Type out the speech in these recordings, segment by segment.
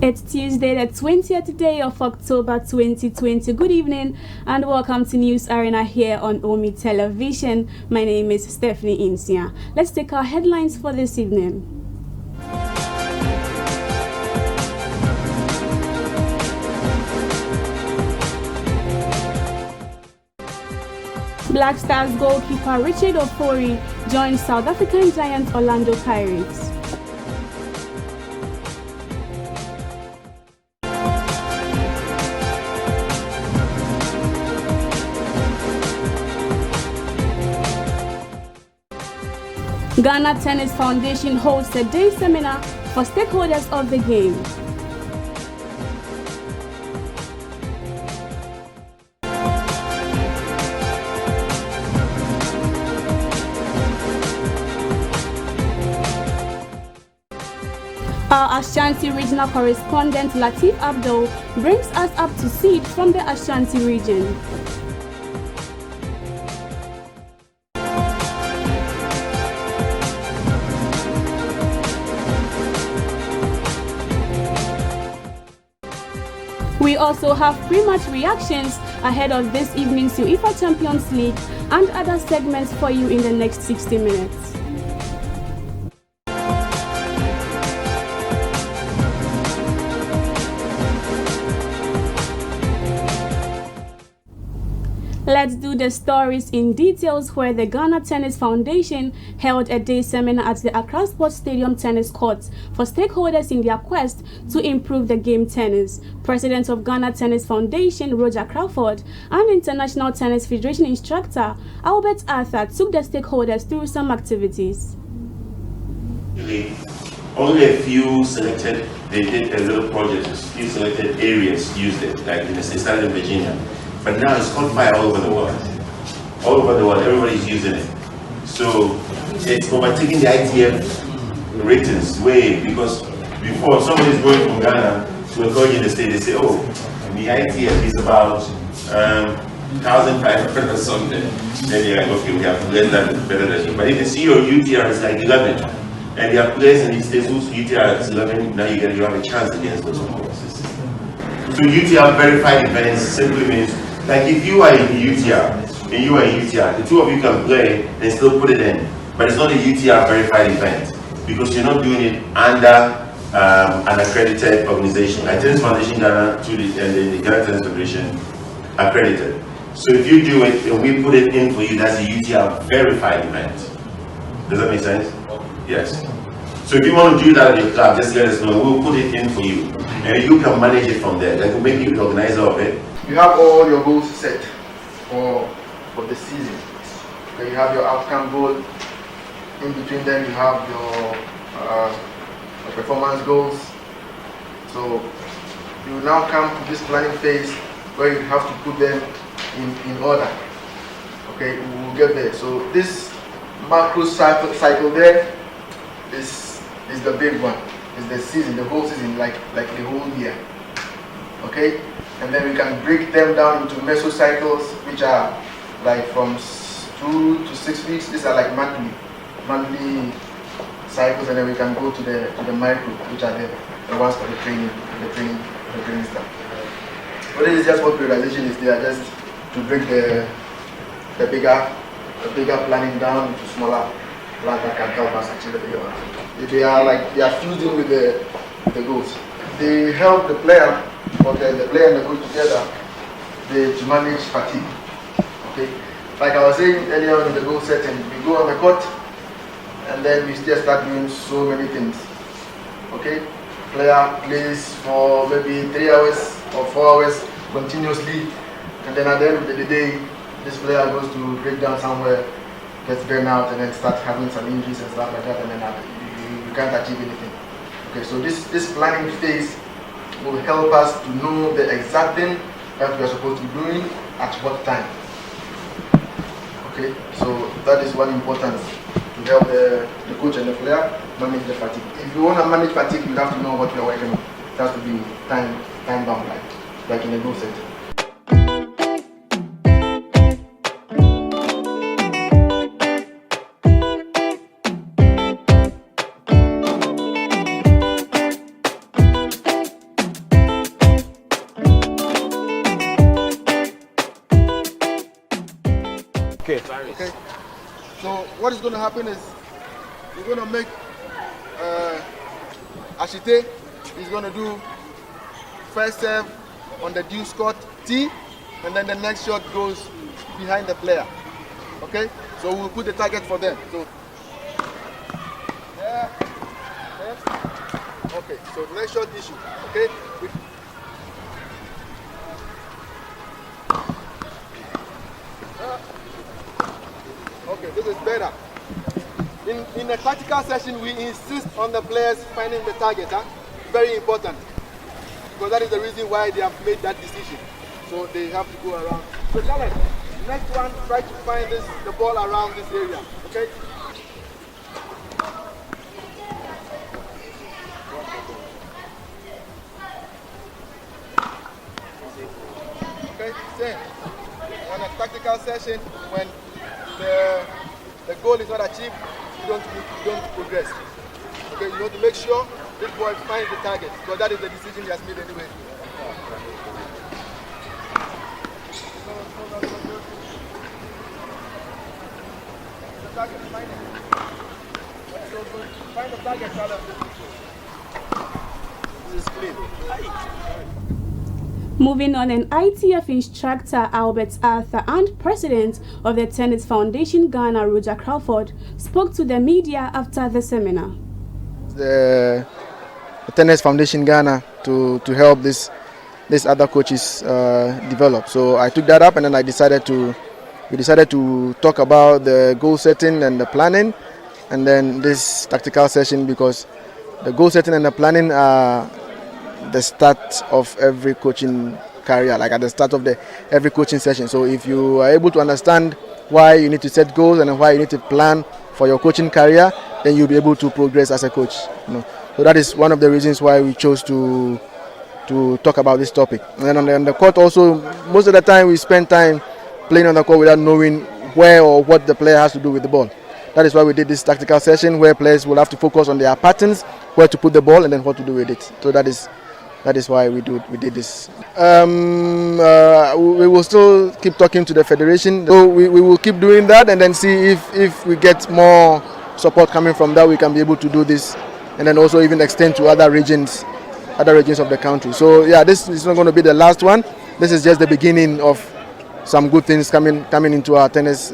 It's Tuesday, the 20th day of October 2020. Good evening and welcome to News Arena here on Omi Television. My name is Stephanie Nsiah. Let's take our headlines for this evening. Black Stars goalkeeper Richard Ofori joins South African giant Orlando Pirates. Ghana Tennis Foundation hosts a day seminar for stakeholders of the game. Our Ashanti regional correspondent Latif Abdul brings us up to speed from the Ashanti region. We also have pre-match reactions ahead of this evening's UEFA Champions League and other segments for you in the next 60 minutes. Let's do the stories in details, where the Ghana Tennis Foundation held a day seminar at the Accra Sports Stadium tennis courts for stakeholders in their quest to improve the game tennis. President of Ghana Tennis Foundation, Roger Crawford, and International Tennis Federation instructor, Albert Arthur, took the stakeholders through some activities. Only a few selected, they did a little project, a few selected areas used it, like in the state of Virginia. But now it's caught fire all over the world. All over the world, everybody's using it. So it's overtaking the ITF ratings way, because before somebody's going from Ghana to a college in the state, they say, oh, the ITF is about 1,500 or something. Then you're like, okay, we have less than better than you. But if you see your UTR is like 11, and there are players in these states whose UTR is 11, now you have a chance against those courses. So UTR verified events simply means, like if you are in UTR and you are in UTR, the two of you can play and still put it in, but it's not a UTR verified event because you're not doing it under an accredited organization. Like Tennis Foundation Ghana and the Ghana Tennis Federation accredited. So if you do it and we put it in for you, that's a UTR verified event. Does that make sense? Yes. So if you want to do that at your club, just let us know. We'll put it in for you, and you can manage it from there. Like we'll make you the organizer of it. You have all your goals set for the season. Okay, you have your outcome goal. In between them, you have your performance goals. So you now come to this planning phase where you have to put them in order. Okay, we will get there. So this macro cycle there is the big one. It's the season, the whole season, like the whole year. Okay. And then we can break them down into mesocycles, which are like from 2 to 6 weeks. These are like monthly cycles, and then we can go to the micro, which are the ones for the training stuff. But this is just what periodization is. They are just to break the bigger planning down into smaller plans that can help us achieve the bigger ones. They are fusing with the goals. They help the player. Okay, the player and the coach together, to manage fatigue. Okay, like I was saying earlier on in the goal setting, we go on the court and then we just start doing so many things. Okay, player plays for maybe 3 hours or 4 hours continuously, and then at the end of the day, this player goes to break down somewhere, gets burned out, and then start having some injuries and stuff like that, and then you can't achieve anything. Okay, so this planning phase will help us to know the exact thing that we are supposed to be doing at what time. Okay, so that is one important to help the coach and the player manage the fatigue. If you want to manage fatigue, you have to know what you are working on. It has to be time bound, like in a goal set. Okay. So what is going to happen is we're going to make Ashite is going to do first serve on the due scored T, and then the next shot goes behind the player. Okay. So we'll put the target for them. So yeah. Okay. So the next shot issue. Okay. Okay, this is better. In a tactical session, we insist on the players finding the target. Very important. Because that is the reason why they have made that decision. So they have to go around. So Charlotte, next one, try to find the ball around this area. Okay? Okay, same. On a tactical session, when the goal is not achieved, you don't progress. Okay, you want to make sure this boy finds the target, because that is the decision he has made anyway. The target, find it. Find the target, Charlotte. This is clean. Moving on, an ITF instructor, Albert Arthur, and president of the Tennis Foundation Ghana, Roger Crawford, spoke to the media after the seminar. The Tennis Foundation Ghana to help these other coaches develop. So I took that up, and then we decided to talk about the goal setting and the planning, and then this tactical session, because the goal setting and the planning are the start of every coaching career, like at the start of every coaching session. So if you are able to understand why you need to set goals and why you need to plan for your coaching career, then you'll be able to progress as a coach. So that is one of the reasons why we chose to talk about this topic. And then on the court also, most of the time we spend time playing on the court without knowing where or what the player has to do with the ball. That is why we did this tactical session, where players will have to focus on their patterns, where to put the ball, and then what to do with it. So that is why we did this. We will still keep talking to the federation. So we will keep doing that, and then see if we get more support coming from that, we can be able to do this, and then also even extend to other regions of the country. So yeah, this is not going to be the last one. This is just the beginning of some good things coming into our tennis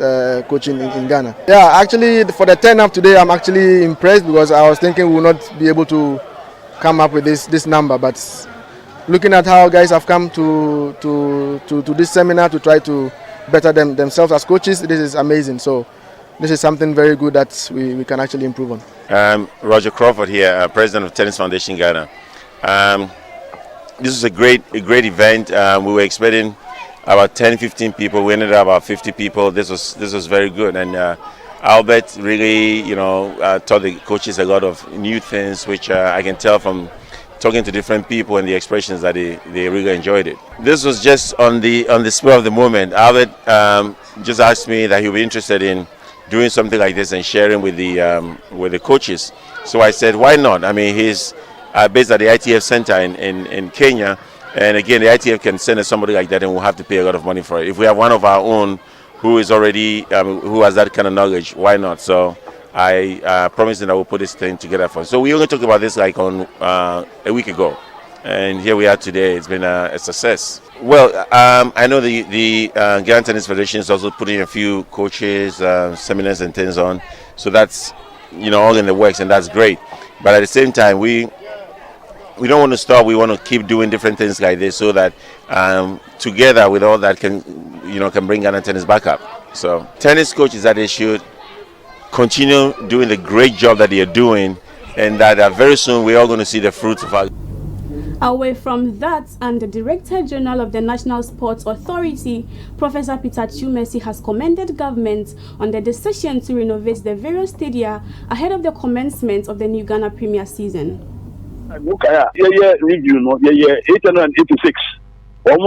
coaching in Ghana. Yeah, actually for the turn-up today, I'm actually impressed, because I was thinking we will not be able to come up with this number, but looking at how guys have come to this seminar to try to better themselves as coaches, this is amazing. So this is something very good that we can actually improve on. Roger Crawford here, president of Tennis Foundation Ghana. This is a great event. We were expecting about 10-15 people. We ended up about 50 people. This was very good, and Albert really taught the coaches a lot of new things, which I can tell from talking to different people and the expressions that they really enjoyed it. This was just on the spur of the moment. Albert just asked me that he'll be interested in doing something like this and sharing with the coaches. So I said, why not? I mean, he's based at the ITF Center in Kenya, and again, the ITF can send us somebody like that, and we'll have to pay a lot of money for it. If we have one of our own who is already who has that kind of knowledge, why not? So I promised that I will put this thing together for us. So we only talked about this like on a week ago, and here we are today. It's been a success. Well, I know the Ghana Tennis Federation is also putting a few coaches, seminars and things on. So that's all in the works, and that's great. But at the same time, we don't want to stop. We want to keep doing different things like this, so that together with all that can bring Ghana tennis back up. So tennis coaches, that they should continue doing the great job that they are doing, and that very soon we're all going to see the fruits of our. Away from that, and the Director General of the National Sports Authority, Professor Peter Chumesi, has commended government on the decision to renovate the various stadia ahead of the commencement of the new Ghana Premier season. Review, 886. It